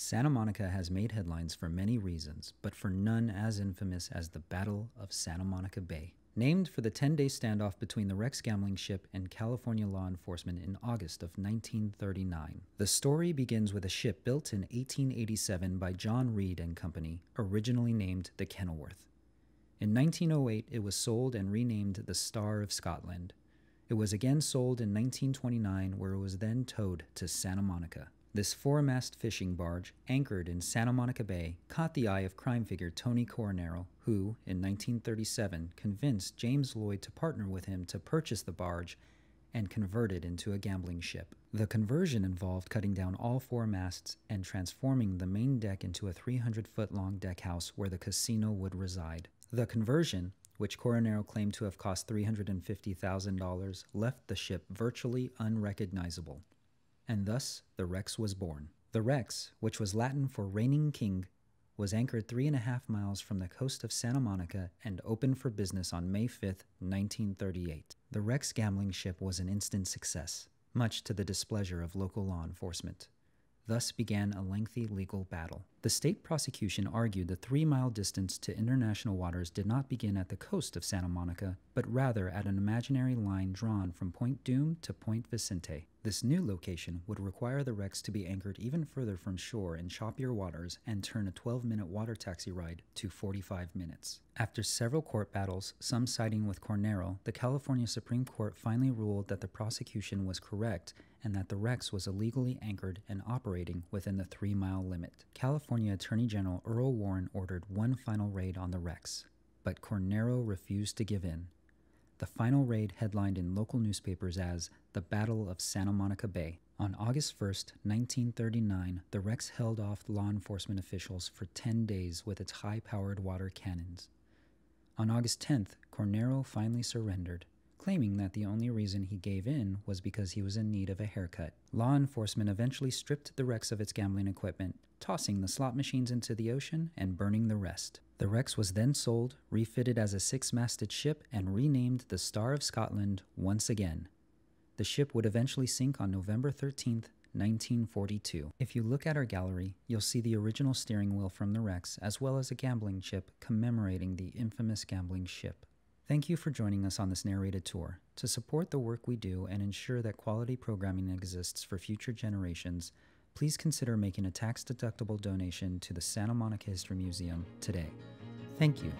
Santa Monica has made headlines for many reasons, but for none as infamous as the Battle of Santa Monica Bay. Named for the 10-day standoff between the Rex gambling ship and California law enforcement in August of 1939. The story begins with a ship built in 1887 by John Reed and Company, originally named the Kenilworth. In 1908, it was sold and renamed the Star of Scotland. It was again sold in 1929, where it was then towed to Santa Monica. This four-mast fishing barge, anchored in Santa Monica Bay, caught the eye of crime figure Tony Coronero, who, in 1937, convinced James Lloyd to partner with him to purchase the barge and convert it into a gambling ship. The conversion involved cutting down all four masts and transforming the main deck into a 300-foot-long deck house where the casino would reside. The conversion, which Coronero claimed to have cost $350,000, left the ship virtually unrecognizable. And thus the Rex was born. The Rex, which was Latin for reigning king, was anchored 3.5 miles from the coast of Santa Monica and opened for business on May 5, 1938. The Rex gambling ship was an instant success, much to the displeasure of local law enforcement. Thus began a lengthy legal battle. The state prosecution argued the 3-mile distance to international waters did not begin at the coast of Santa Monica, but rather at an imaginary line drawn from Point Dume to Point Vicente. This new location would require the Rex to be anchored even further from shore in choppier waters and turn a 12-minute water taxi ride to 45 minutes. After several court battles, some siding with Coronero, the California Supreme Court finally ruled that the prosecution was correct and that the Rex was illegally anchored and operating within the 3-mile limit. California Attorney General Earl Warren ordered one final raid on the Rex, but Coronero refused to give in. The final raid headlined in local newspapers as the Battle of Santa Monica Bay. On August 1, 1939, the Rex held off law enforcement officials for 10 days with its high-powered water cannons. On August 10th, Coronero finally surrendered, claiming that the only reason he gave in was because he was in need of a haircut. Law enforcement eventually stripped the Rex of its gambling equipment, tossing the slot machines into the ocean and burning the rest. The Rex was then sold, refitted as a 6-masted ship, and renamed the Star of Scotland once again. The ship would eventually sink on November 13th, 1942. If you look at our gallery, you'll see the original steering wheel from the Rex, as well as a gambling chip commemorating the infamous gambling ship. Thank you for joining us on this narrated tour. To support the work we do and ensure that quality programming exists for future generations, please consider making a tax-deductible donation to the Santa Monica History Museum today. Thank you.